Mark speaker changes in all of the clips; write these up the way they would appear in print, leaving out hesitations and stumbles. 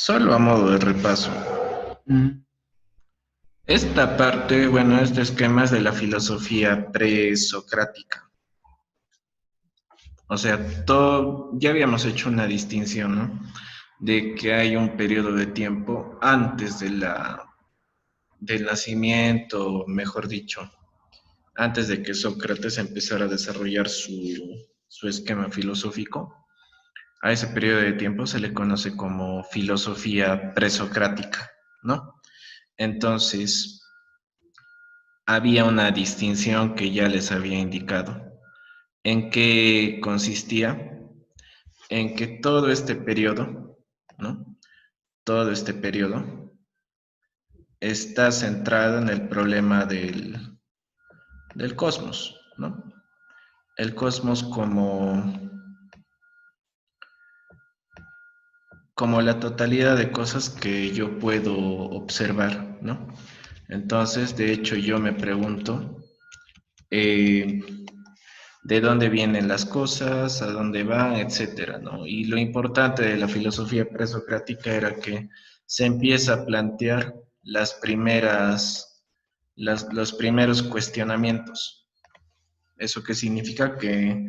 Speaker 1: Solo a modo de repaso. Mm. Esta parte, bueno, este esquema es de la filosofía presocrática. O sea, ya habíamos hecho una distinción, ¿no? De que hay un periodo de tiempo antes del nacimiento, mejor dicho, antes de que Sócrates empezara a desarrollar su esquema filosófico. A ese periodo de tiempo se le conoce como filosofía presocrática, ¿no? Entonces, había una distinción que ya les había indicado. ¿En qué consistía? En que todo este periodo, ¿no? Todo este periodo está centrado en el problema del cosmos, ¿no? El cosmos como la totalidad de cosas que yo puedo observar, ¿no? Entonces, de hecho, yo me pregunto, eh, de dónde vienen las cosas, a dónde van, etcétera, ¿no? Y lo importante de la filosofía presocrática era que se empieza a plantear los primeros cuestionamientos. ¿Eso qué significa? Que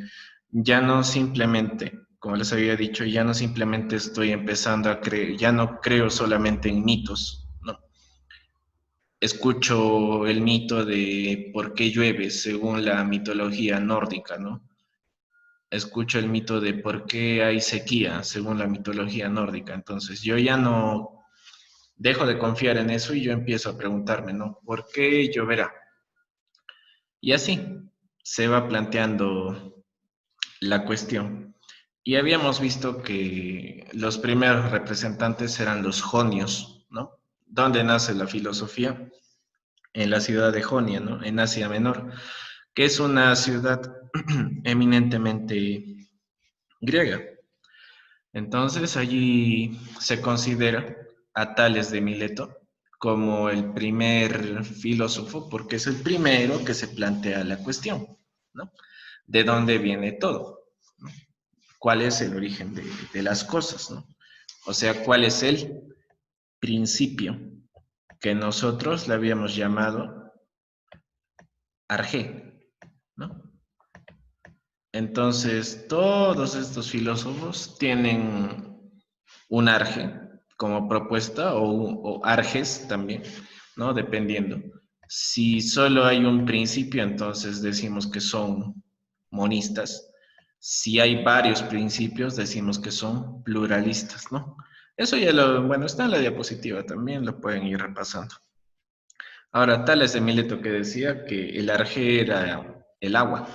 Speaker 1: ya no simplemente, como les había dicho, ya no simplemente estoy empezando a creer, ya no creo solamente en mitos, ¿no? Escucho el mito de por qué llueve según la mitología nórdica, ¿no? Escucho el mito de por qué hay sequía, según la mitología nórdica. Entonces, yo ya no dejo de confiar en eso y yo empiezo a preguntarme, ¿no? ¿Por qué lloverá? Y así se va planteando la cuestión. Y habíamos visto que los primeros representantes eran los jonios, ¿no? ¿Dónde nace la filosofía? En la ciudad de Jonia, ¿no? En Asia Menor, que es una ciudad eminentemente griega. Entonces allí se considera a Tales de Mileto como el primer filósofo, porque es el primero que se plantea la cuestión, ¿no? ¿De dónde viene todo? ¿No? ¿Cuál es el origen de las cosas? ¿No? O sea, ¿cuál es el principio que nosotros le habíamos llamado arjé? ¿No? Entonces, todos estos filósofos tienen un arge como propuesta o arges también, ¿no? Dependiendo. Si solo hay un principio, entonces decimos que son monistas. Si hay varios principios, decimos que son pluralistas, ¿no? Eso ya bueno, está en la diapositiva también, lo pueden ir repasando. Ahora, Tales de Mileto que decía que el arge era el agua,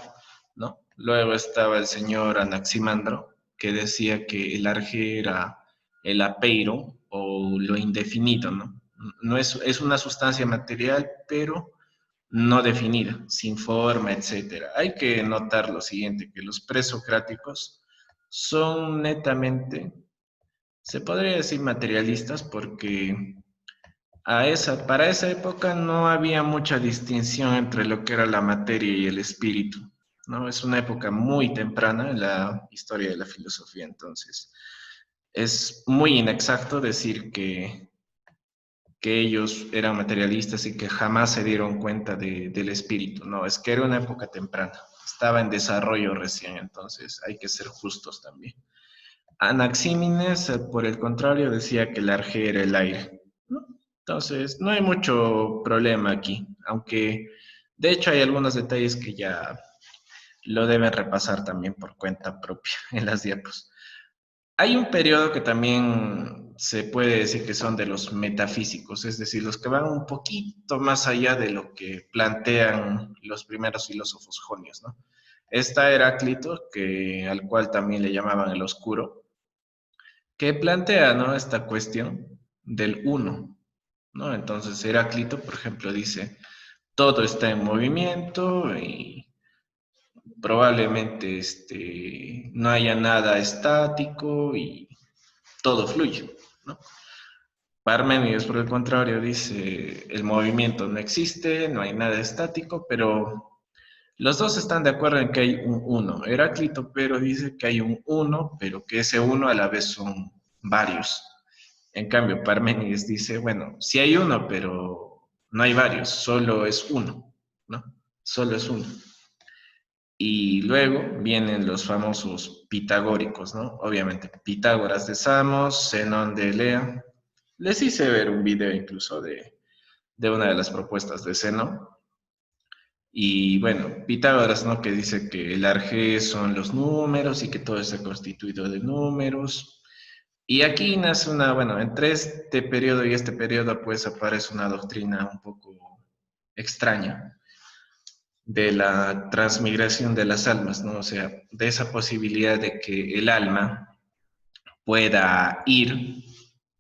Speaker 1: ¿no? Luego estaba el señor Anaximandro, que decía que el arge era el apeiro o lo indefinido, ¿no? No es una sustancia material, pero no definida, sin forma, etcétera. Hay que notar lo siguiente, que los presocráticos son netamente, se podría decir materialistas, porque para esa época no había mucha distinción entre lo que era la materia y el espíritu, ¿no? Es una época muy temprana en la historia de la filosofía, entonces es muy inexacto decir que ellos eran materialistas y que jamás se dieron cuenta del espíritu, no, es que era una época temprana, estaba en desarrollo recién, entonces hay que ser justos también. Anaxímenes, por el contrario, decía que el arge era el aire, ¿no? Entonces, no hay mucho problema aquí, aunque de hecho hay algunos detalles que ya lo deben repasar también por cuenta propia en las diapos. Hay un periodo que también se puede decir que son de los metafísicos, es decir, los que van un poquito más allá de lo que plantean los primeros filósofos jonios, ¿no? Está Heráclito, al cual también le llamaban el oscuro, que plantea, ¿no? Esta cuestión del uno, ¿no? Entonces Heráclito, por ejemplo, dice, todo está en movimiento y probablemente no haya nada estático y todo fluye, ¿no? Parménides, por el contrario, dice, el movimiento no existe, no hay nada estático, pero los dos están de acuerdo en que hay un uno. Heráclito, pero dice que hay un uno, pero que ese uno a la vez son varios. En cambio, Parménides dice, bueno, sí hay uno, pero no hay varios, solo es uno, ¿no? Solo es uno. Y luego vienen los famosos pitagóricos, ¿no? Obviamente, Pitágoras de Samos, Zenón de Elea. Les hice ver un video incluso de una de las propuestas de Zenón. Y bueno, Pitágoras, ¿no? Que dice que el arjé son los números y que todo está constituido de números. Y aquí nace una, bueno, entre este periodo y este periodo pues aparece una doctrina un poco extraña de la transmigración de las almas, ¿no? O sea, de esa posibilidad de que el alma pueda ir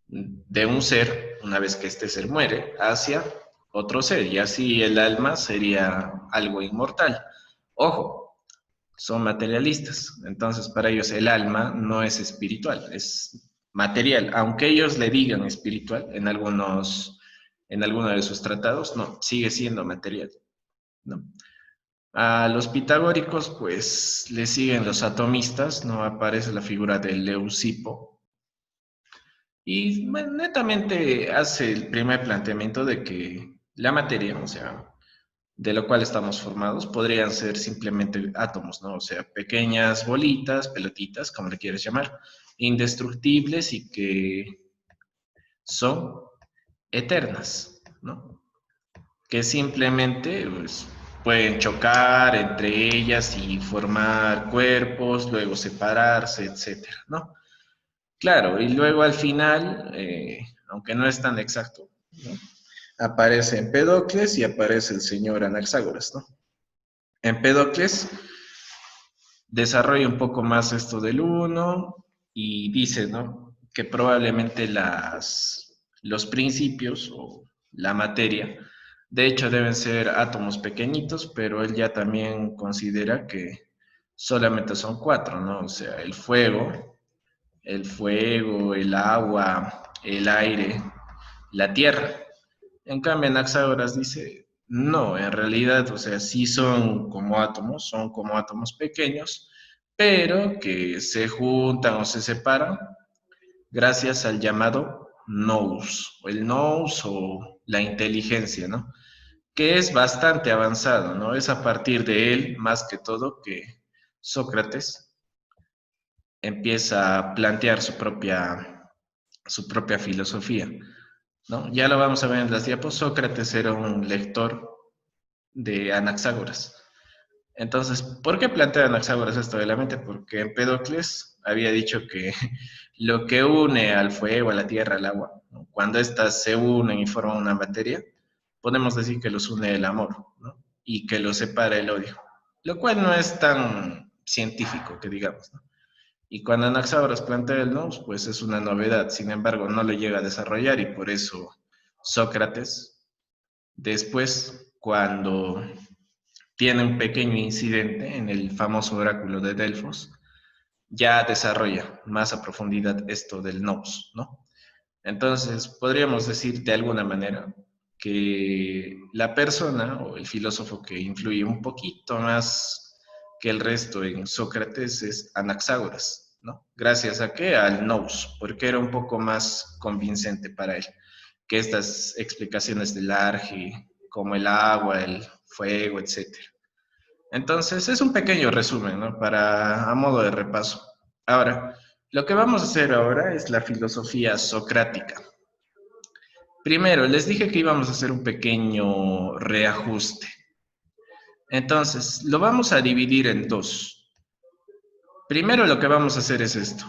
Speaker 1: de un ser, una vez que este ser muere, hacia otro ser, y así el alma sería algo inmortal. Ojo, son materialistas, entonces para ellos el alma no es espiritual, es material, aunque ellos le digan espiritual en algunos de sus tratados, no, sigue siendo material, ¿no? A los pitagóricos, pues, le siguen los atomistas, ¿no? Aparece la figura del Leucipo. Y bueno, netamente hace el primer planteamiento de que la materia, o sea, de lo cual estamos formados, podrían ser simplemente átomos, ¿no? O sea, pequeñas bolitas, pelotitas, como le quieres llamar, indestructibles y que son eternas, ¿no? Que simplemente pues, pueden chocar entre ellas y formar cuerpos, luego separarse, etcétera, ¿no? Claro, y luego al final, aunque no es tan exacto, ¿no? Aparece Empédocles y aparece el señor Anaxágoras, ¿no? Empédocles desarrolla un poco más esto del uno y dice, ¿no? Que probablemente los principios o la materia, de hecho deben ser átomos pequeñitos, pero él ya también considera que solamente son cuatro, ¿no? O sea, el agua, el aire, la tierra. En cambio, Anaxágoras dice, no, en realidad, o sea, sí son como átomos pequeños, pero que se juntan o se separan gracias al llamado nous, o el nous o la inteligencia, ¿no? Que es bastante avanzado, ¿no? Es a partir de él, más que todo, que Sócrates empieza a plantear su propia filosofía, ¿no? Ya lo vamos a ver en las diapos. Sócrates era un lector de Anaxágoras. Entonces, ¿por qué plantea Anaxágoras esto de la mente? Porque Empédocles había dicho que lo que une al fuego, a la tierra, al agua, ¿no? Cuando éstas se unen y forman una materia, podemos decir que los une el amor, ¿no? Y que los separa el odio, lo cual no es tan científico que digamos, ¿no? Y cuando Anaxágoras plantea el nous, pues es una novedad, sin embargo, no lo llega a desarrollar y por eso Sócrates, después, cuando tiene un pequeño incidente en el famoso oráculo de Delfos, ya desarrolla más a profundidad esto del nous, ¿no? Entonces, podríamos decir de alguna manera que la persona o el filósofo que influye un poquito más que el resto en Sócrates es Anaxágoras, ¿no? Gracias a qué? Al nous, porque era un poco más convincente para él que estas explicaciones del arge, como el agua, el fuego, etcétera. Entonces, es un pequeño resumen, ¿no? A modo de repaso. Ahora, lo que vamos a hacer ahora es la filosofía socrática. Primero, les dije que íbamos a hacer un pequeño reajuste. Entonces, lo vamos a dividir en dos. Primero, lo que vamos a hacer es esto.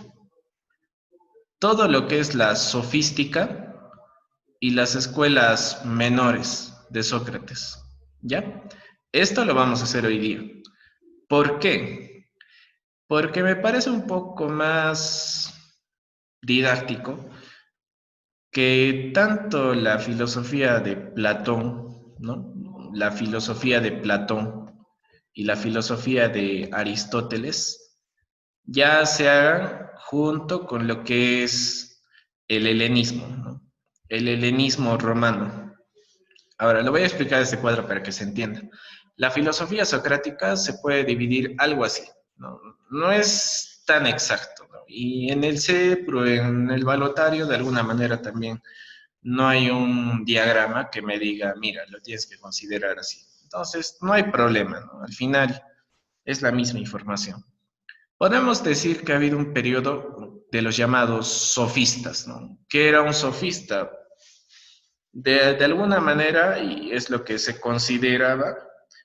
Speaker 1: Todo lo que es la sofística y las escuelas menores de Sócrates. ¿Ya? Esto lo vamos a hacer hoy día. ¿Por qué? Porque me parece un poco más didáctico que tanto la filosofía de Platón, ¿no? La filosofía de Platón y la filosofía de Aristóteles ya se hagan junto con lo que es el helenismo, ¿no? El helenismo romano. Ahora, lo voy a explicar este cuadro para que se entienda. La filosofía socrática se puede dividir algo así, ¿no? No es tan exacto, ¿no? Y en el CEPRO, en el balotario, de alguna manera también no hay un diagrama que me diga, mira, lo tienes que considerar así. Entonces, no hay problema, ¿no? Al final es la misma información. Podemos decir que ha habido un periodo de los llamados sofistas, ¿no? ¿Qué era un sofista? De alguna manera, y es lo que se consideraba,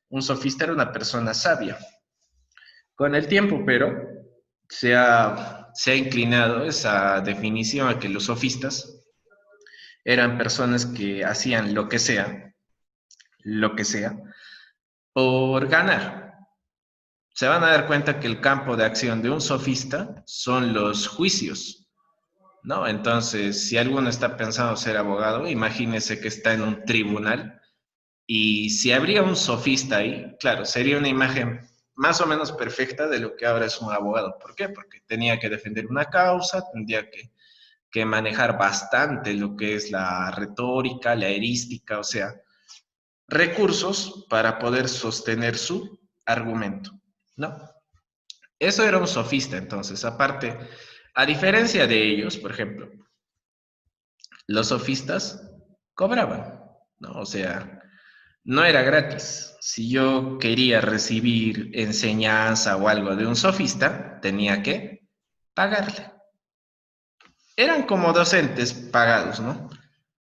Speaker 1: un sofista era una persona sabia. Con el tiempo, pero, se ha inclinado esa definición a que los sofistas eran personas que hacían lo que sea, por ganar. Se van a dar cuenta que el campo de acción de un sofista son los juicios, ¿no? Entonces, si alguno está pensando ser abogado, imagínese que está en un tribunal y si habría un sofista ahí, claro, sería una imagen más o menos perfecta de lo que ahora es un abogado. ¿Por qué? Porque tenía que defender una causa, tendría que manejar bastante lo que es la retórica, la erística, o sea, recursos para poder sostener su argumento, ¿no? Eso era un sofista, entonces, aparte, a diferencia de ellos, por ejemplo, los sofistas cobraban, ¿no? O sea, no era gratis. Si yo quería recibir enseñanza o algo de un sofista, tenía que pagarle. Eran como docentes pagados, ¿no?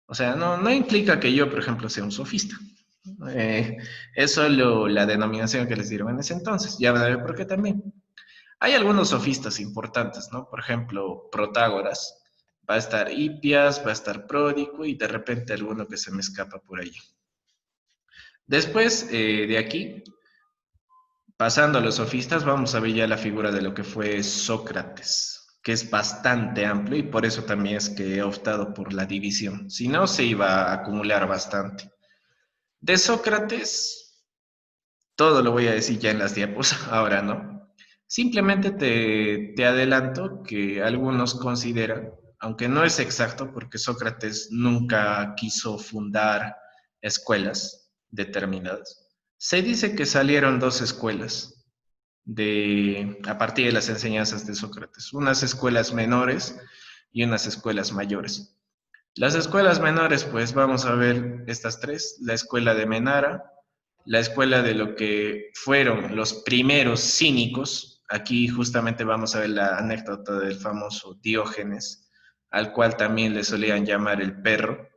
Speaker 1: O sea, no implica que yo, por ejemplo, sea un sofista. Eh, es solo la denominación que les dieron en ese entonces. Ya van a ver por qué también. Hay algunos sofistas importantes, ¿no? Por ejemplo, Protágoras. Va a estar Hipias, va a estar Pródico y de repente alguno que se me escapa por ahí. Después de aquí, pasando a los sofistas, vamos a ver ya la figura de lo que fue Sócrates, que es bastante amplio y por eso también es que he optado por la división. Si no, se iba a acumular bastante. De Sócrates, todo lo voy a decir ya en las diapos, ahora no. Simplemente te adelanto que algunos consideran, aunque no es exacto, porque Sócrates nunca quiso fundar escuelas determinadas, se dice que salieron dos escuelas a partir de las enseñanzas de Sócrates, unas escuelas menores y unas escuelas mayores. Las escuelas menores, pues vamos a ver estas tres, la escuela de Menara, la escuela de lo que fueron los primeros cínicos. Aquí justamente vamos a ver la anécdota del famoso Diógenes, al cual también le solían llamar el perro,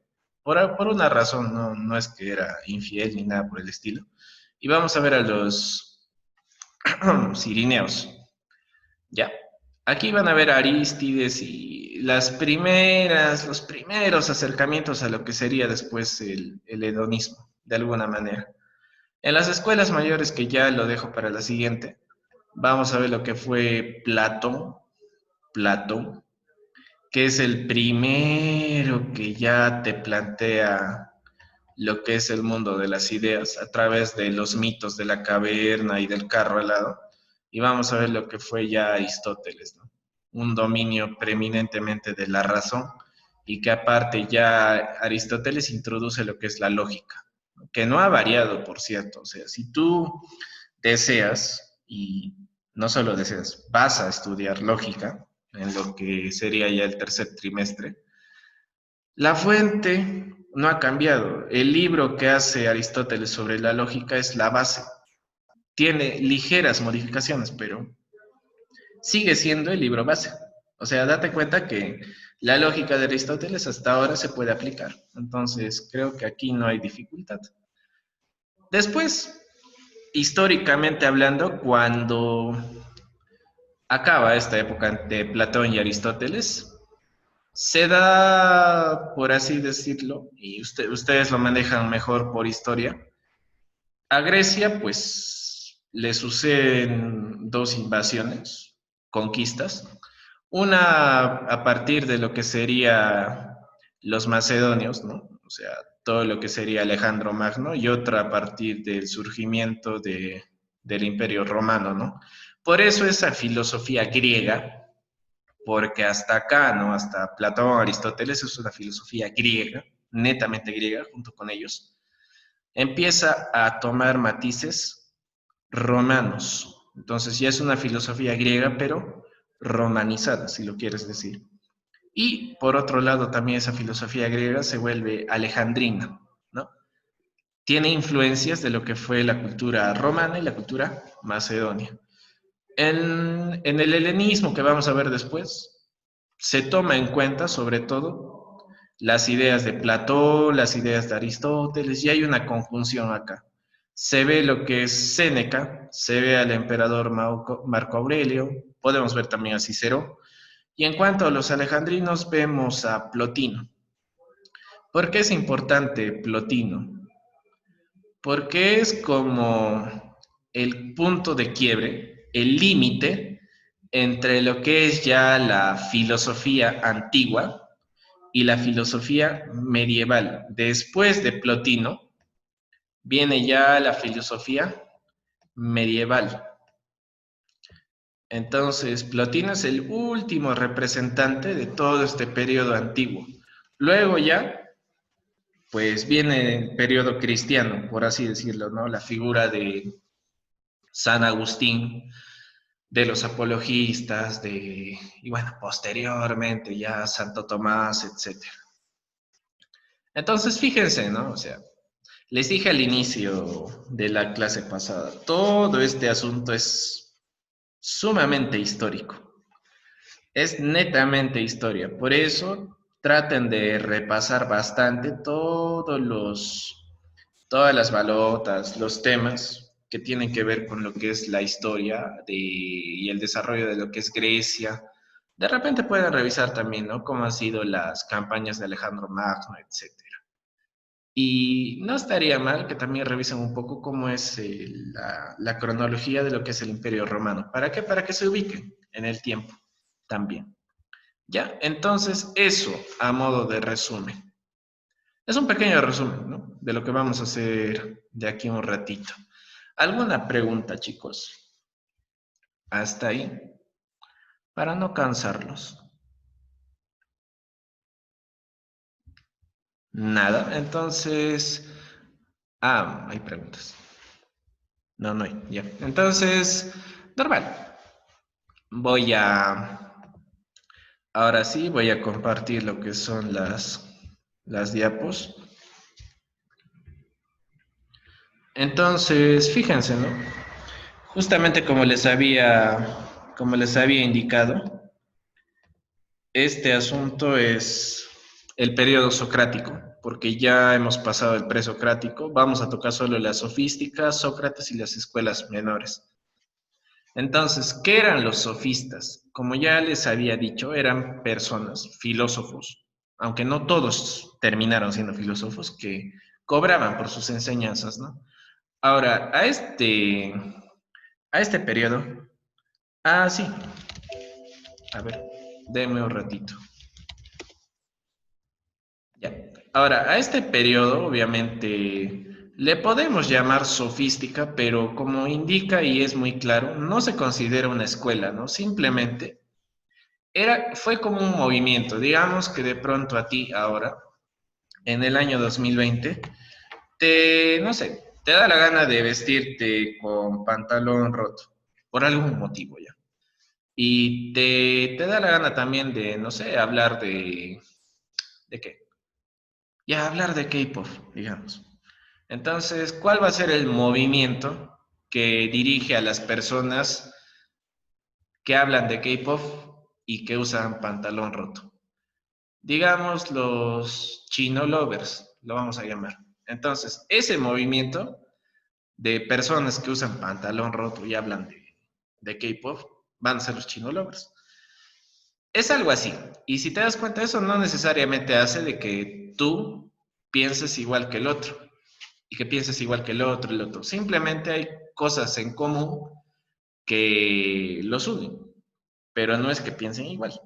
Speaker 1: por una razón, no es que era infiel ni nada por el estilo. Y vamos a ver a los Cirineos, ¿ya? Aquí van a ver a Arístides y los primeros acercamientos a lo que sería después el hedonismo, de alguna manera. En las escuelas mayores, que ya lo dejo para la siguiente, vamos a ver lo que fue Platón, que es el primero que ya te plantea lo que es el mundo de las ideas a través de los mitos de la caverna y del carro alado. Y vamos a ver lo que fue ya Aristóteles, ¿no? Un dominio preeminentemente de la razón y que aparte ya Aristóteles introduce lo que es la lógica, que no ha variado, por cierto. O sea, si tú deseas, y no solo deseas, vas a estudiar lógica, en lo que sería ya el tercer trimestre, la fuente no ha cambiado. El libro que hace Aristóteles sobre la lógica es la base. Tiene ligeras modificaciones, pero sigue siendo el libro base. O sea, date cuenta que la lógica de Aristóteles hasta ahora se puede aplicar. Entonces, creo que aquí no hay dificultad. Después, históricamente hablando, cuando acaba esta época de Platón y Aristóteles, se da, por así decirlo, y ustedes lo manejan mejor por historia, a Grecia pues le suceden dos invasiones, conquistas, una a partir de lo que sería los macedonios, ¿no? O sea, todo lo que sería Alejandro Magno, y otra a partir del surgimiento del Imperio Romano, ¿no? Por eso esa filosofía griega, porque hasta acá, ¿no? Hasta Platón, Aristóteles, es una filosofía griega, netamente griega, junto con ellos, empieza a tomar matices romanos. Entonces ya es una filosofía griega, pero romanizada, si lo quieres decir. Y por otro lado, también esa filosofía griega se vuelve alejandrina, ¿no? Tiene influencias de lo que fue la cultura romana y la cultura macedonia. En el helenismo que vamos a ver después, se toma en cuenta sobre todo las ideas de Platón, las ideas de Aristóteles, y hay una conjunción acá. Se ve lo que es Séneca, se ve al emperador Marco Aurelio, podemos ver también a Cicero, y en cuanto a los alejandrinos vemos a Plotino. ¿Por qué es importante Plotino? Porque es como el punto de quiebre, el límite entre lo que es ya la filosofía antigua y la filosofía medieval. Después de Plotino viene ya la filosofía medieval. Entonces, Plotino es el último representante de todo este periodo antiguo. Luego ya, pues viene el periodo cristiano, por así decirlo, ¿no? La figura de San Agustín, de los apologistas, y bueno, posteriormente ya Santo Tomás, etcétera. Entonces, fíjense, ¿no? O sea, les dije al inicio de la clase pasada, todo este asunto es sumamente histórico, es netamente historia, por eso traten de repasar bastante todas las balotas, los temas que tienen que ver con lo que es la historia y el desarrollo de lo que es Grecia. De repente pueden revisar también, ¿no? Cómo han sido las campañas de Alejandro Magno, etcétera. Y no estaría mal que también revisen un poco cómo es la cronología de lo que es el Imperio Romano. ¿Para qué? Para que se ubiquen en el tiempo también. Ya, entonces eso a modo de resumen. Es un pequeño resumen, ¿no? De lo que vamos a hacer de aquí un ratito. ¿Alguna pregunta, chicos? Hasta ahí, para no cansarlos. Nada, entonces... Ah, hay preguntas. No, no hay, ya. Entonces, normal. Voy a... Ahora sí, voy a compartir lo que son las diapos. Entonces, fíjense, ¿no? Justamente como les había indicado, este asunto es el periodo socrático, porque ya hemos pasado el presocrático, vamos a tocar solo la sofística, Sócrates y las escuelas menores. Entonces, ¿qué eran los sofistas? Como ya les había dicho, eran personas, filósofos, aunque no todos terminaron siendo filósofos, que cobraban por sus enseñanzas, ¿no? Ahora, a este periodo, sí, a ver, denme un ratito. Ya. Ahora, a este periodo, obviamente, le podemos llamar sofística, pero como indica y es muy claro, no se considera una escuela, ¿no? Simplemente fue como un movimiento. Digamos que de pronto a ti ahora, en el año 2020, no sé, te da la gana de vestirte con pantalón roto, por algún motivo ya. Y te da la gana también de, no sé, hablar ¿de qué? Ya hablar de K-pop, digamos. Entonces, ¿cuál va a ser el movimiento que dirige a las personas que hablan de K-pop y que usan pantalón roto? Digamos los chino lovers, lo vamos a llamar. Entonces, ese movimiento de personas que usan pantalón roto y hablan de K-pop van a ser los chino lovers. Es algo así. Y si te das cuenta, eso no necesariamente hace de que tú pienses igual que el otro y que pienses igual que el otro. Simplemente hay cosas en común que los unen, pero no es que piensen igual.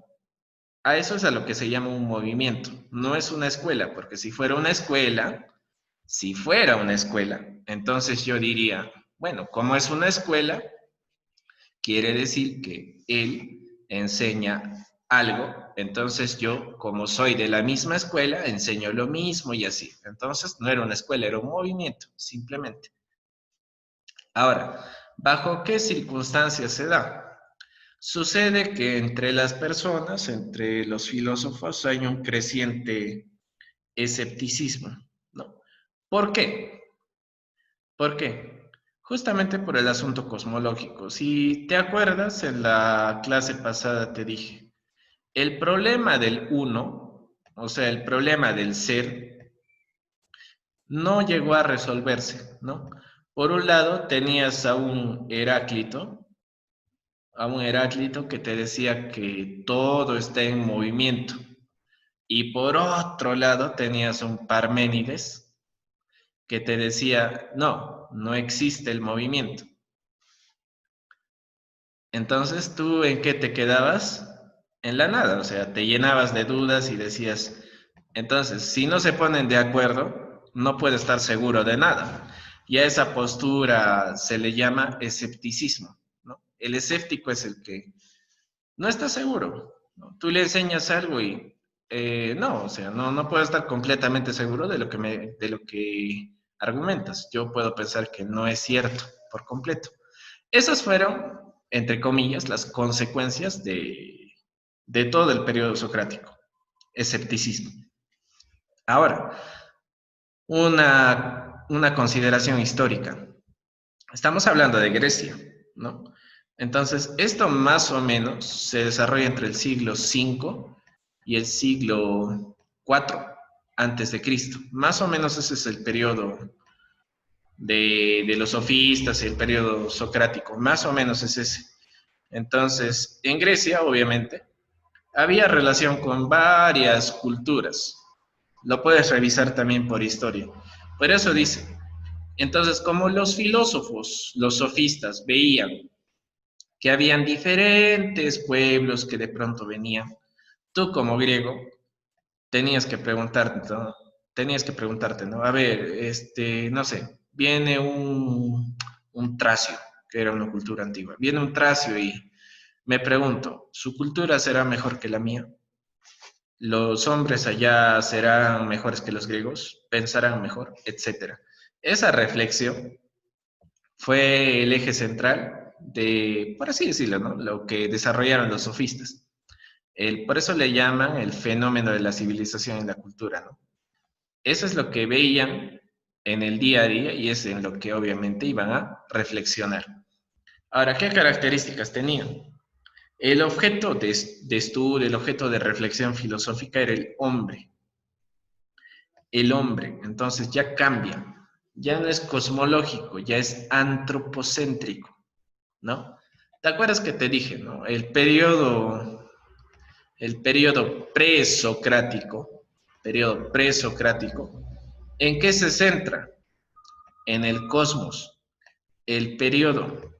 Speaker 1: A eso es a lo que se llama un movimiento. No es una escuela, porque si fuera una escuela, entonces yo diría, bueno, como es una escuela, quiere decir que él enseña algo, entonces yo, como soy de la misma escuela, enseño lo mismo y así. Entonces no era una escuela, era un movimiento, simplemente. Ahora, ¿bajo qué circunstancias se da? Sucede que entre las personas, entre los filósofos, hay un creciente escepticismo, ¿no? ¿Por qué? ¿Por qué? Justamente por el asunto cosmológico. Si te acuerdas, en la clase pasada te dije, el problema del uno, o sea, el problema del ser, no llegó a resolverse, ¿no? Por un lado, tenías a un Heráclito que te decía que todo está en movimiento. Y por otro lado, tenías un Parménides que te decía, no, no existe el movimiento. Entonces, ¿tú en qué te quedabas? En la nada, o sea, te llenabas de dudas y decías, entonces, si no se ponen de acuerdo, no puede estar seguro de nada. Y a esa postura se le llama escepticismo, ¿no? El escéptico es el que no está seguro, ¿no? Tú le enseñas algo y no, o sea, no puedo estar completamente seguro de lo que argumentas. Yo puedo pensar que no es cierto por completo. Esas fueron, entre comillas, las consecuencias de todo el periodo socrático, escepticismo. Ahora, una consideración histórica. Estamos hablando de Grecia, ¿no? Entonces, esto más o menos se desarrolla entre el siglo V y el siglo IV antes de Cristo. Más o menos ese es el periodo de los sofistas, el periodo socrático, más o menos es ese. Entonces, en Grecia, obviamente, había relación con varias culturas. Lo puedes revisar también por historia. Por eso dice, entonces, como los filósofos, los sofistas, veían que habían diferentes pueblos que de pronto venían, tú como griego tenías que preguntarte, ¿no? Tenías que preguntarte, ¿no? A ver, no sé, viene un tracio, que era una cultura antigua, viene un tracio y me pregunto, ¿su cultura será mejor que la mía? ¿Los hombres allá serán mejores que los griegos? ¿Pensarán mejor? Etcétera. Esa reflexión fue el eje central de, por así decirlo, ¿no? Lo que desarrollaron los sofistas. Por eso le llaman el fenómeno de la civilización en la cultura, ¿no? Eso es lo que veían en el día a día y es en lo que obviamente iban a reflexionar. Ahora, ¿qué características tenían? El objeto de estudio, el objeto de reflexión filosófica era el hombre. El hombre, entonces ya cambia. Ya no es cosmológico, ya es antropocéntrico, ¿no? ¿Te acuerdas que te dije, ¿no? El periodo presocrático, ¿en qué se centra? En el cosmos. El periodo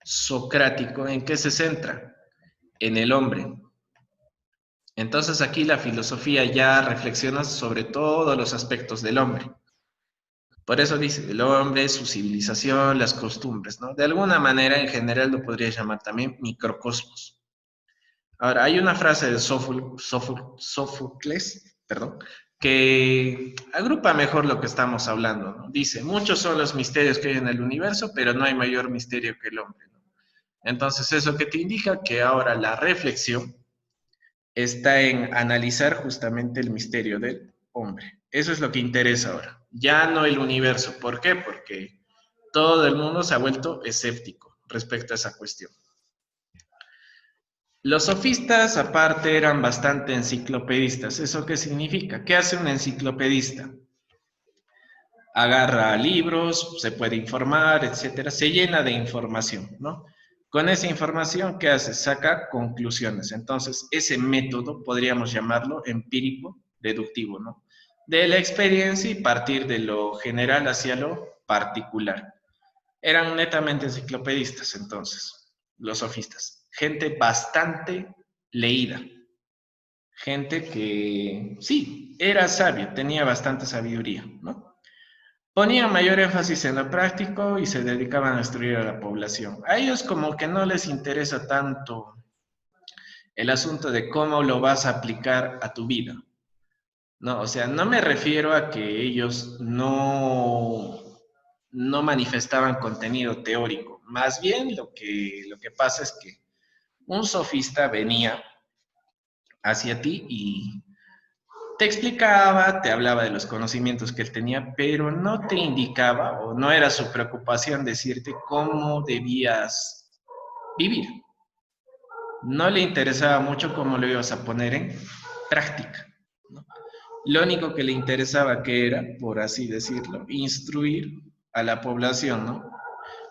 Speaker 1: socrático, ¿en qué se centra? En el hombre. Entonces aquí la filosofía ya reflexiona sobre todos los aspectos del hombre. Por eso dice, el hombre, su civilización, las costumbres, ¿no? De alguna manera, en general, lo podría llamar también microcosmos. Ahora, hay una frase de Sófocles, perdón, que agrupa mejor lo que estamos hablando, ¿no? Dice, muchos son los misterios que hay en el universo, pero no hay mayor misterio que el hombre, ¿no? Entonces, eso que te indica que ahora la reflexión está en analizar justamente el misterio del hombre. Eso es lo que interesa ahora, ya no el universo. ¿Por qué? Porque todo el mundo se ha vuelto escéptico respecto a esa cuestión. Los sofistas, aparte, eran bastante enciclopedistas. ¿Eso qué significa? ¿Qué hace un enciclopedista? Agarra libros, se puede informar, etcétera, se llena de información, ¿no? Con esa información, ¿qué hace? Saca conclusiones. Entonces, ese método podríamos llamarlo empírico deductivo, ¿no? De la experiencia y partir de lo general hacia lo particular. Eran netamente enciclopedistas, entonces, los sofistas. Gente bastante leída. Gente que, sí, era sabia, tenía bastante sabiduría, ¿no? Ponían mayor énfasis en lo práctico y se dedicaban a instruir a la población. A ellos como que no les interesa tanto el asunto de cómo lo vas a aplicar a tu vida. No, o sea, no me refiero a que ellos no manifestaban contenido teórico. Más bien lo que pasa es que un sofista venía hacia ti y te explicaba, te hablaba de los conocimientos que él tenía, pero no te indicaba o no era su preocupación decirte cómo debías vivir. No le interesaba mucho cómo lo ibas a poner en práctica, ¿no? Lo único que le interesaba que era, por así decirlo, instruir a la población, ¿no?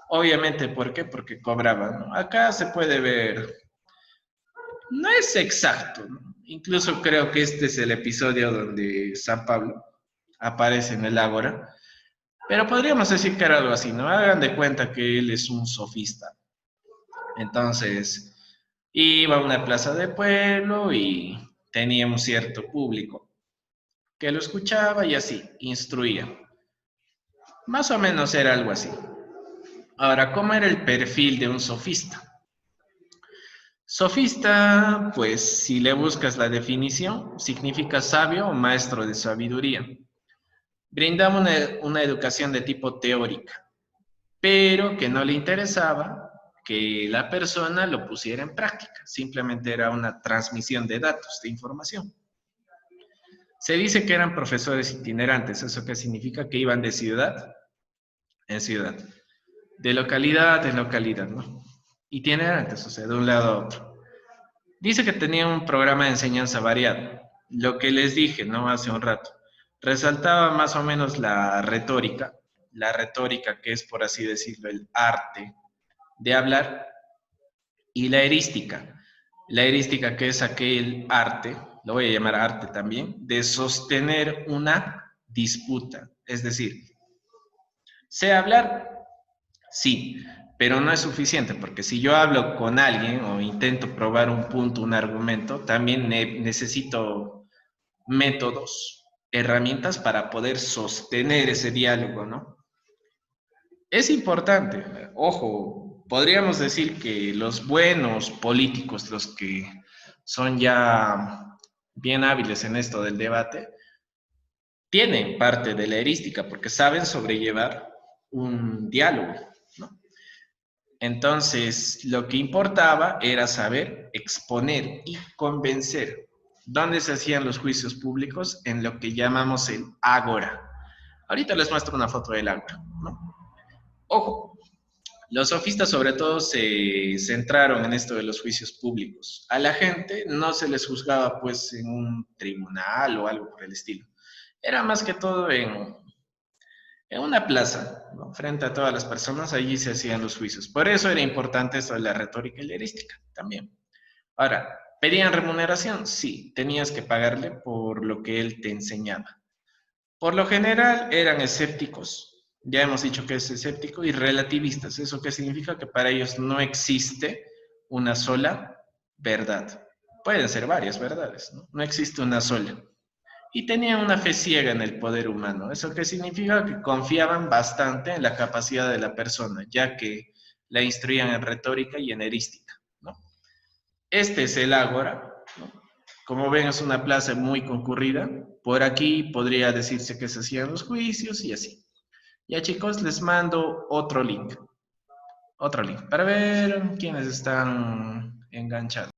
Speaker 1: Obviamente, ¿por qué? Porque cobraban, ¿no? Acá se puede ver, no es exacto, ¿no? Incluso creo que este es el episodio donde San Pablo aparece en el Ágora, pero podríamos decir que era algo así, ¿no? Hagan de cuenta que él es un sofista. Entonces, iba a una plaza de pueblo y tenía un cierto público que lo escuchaba y así, instruía. Más o menos era algo así. Ahora, ¿cómo era el perfil de un sofista? Sofista, pues si le buscas la definición, significa sabio o maestro de sabiduría. Brindaba una educación de tipo teórica, pero que no le interesaba que la persona lo pusiera en práctica. Simplemente era una transmisión de datos, de información. Se dice que eran profesores itinerantes. ¿Eso qué significa? Que iban de ciudad en ciudad, de localidad en localidad, ¿no? Itinerantes, o sea, de un lado a otro. Dice que tenía un programa de enseñanza variado. Lo que les dije, ¿no? Hace un rato. Resaltaba más o menos la retórica que es, por así decirlo, el arte de hablar, y la erística que es aquel arte, lo voy a llamar arte también, de sostener una disputa. Es decir, sé hablar, sí, pero no es suficiente, porque si yo hablo con alguien o intento probar un punto, un argumento, también necesito métodos, herramientas para poder sostener ese diálogo, ¿no? Es importante, ojo, podríamos decir que los buenos políticos, los que son ya bien hábiles en esto del debate, tienen parte de la erística porque saben sobrellevar un diálogo, ¿no? Entonces, lo que importaba era saber exponer y convencer. ¿Dónde se hacían los juicios públicos? En lo que llamamos el ágora. Ahorita les muestro una foto del ágora, ¿no? Ojo, los sofistas sobre todo se centraron en esto de los juicios públicos. A la gente no se les juzgaba pues en un tribunal o algo por el estilo. Era más que todo en una plaza, ¿no? Frente a todas las personas, allí se hacían los juicios. Por eso era importante esto de la retórica y la erística también. Ahora, ¿pedían remuneración? Sí, tenías que pagarle por lo que él te enseñaba. Por lo general eran escépticos, ya hemos dicho que es escéptico, y relativistas. ¿Eso qué significa? Que para ellos no existe una sola verdad. Pueden ser varias verdades, ¿no? No existe una sola. Y tenían una fe ciega en el poder humano. ¿Eso qué significa? Que confiaban bastante en la capacidad de la persona, ya que la instruían en retórica y en erística, ¿no? Este es el ágora, ¿no? Como ven, es una plaza muy concurrida. Por aquí podría decirse que se hacían los juicios y así. Ya chicos, les mando otro link para ver quiénes están enganchados.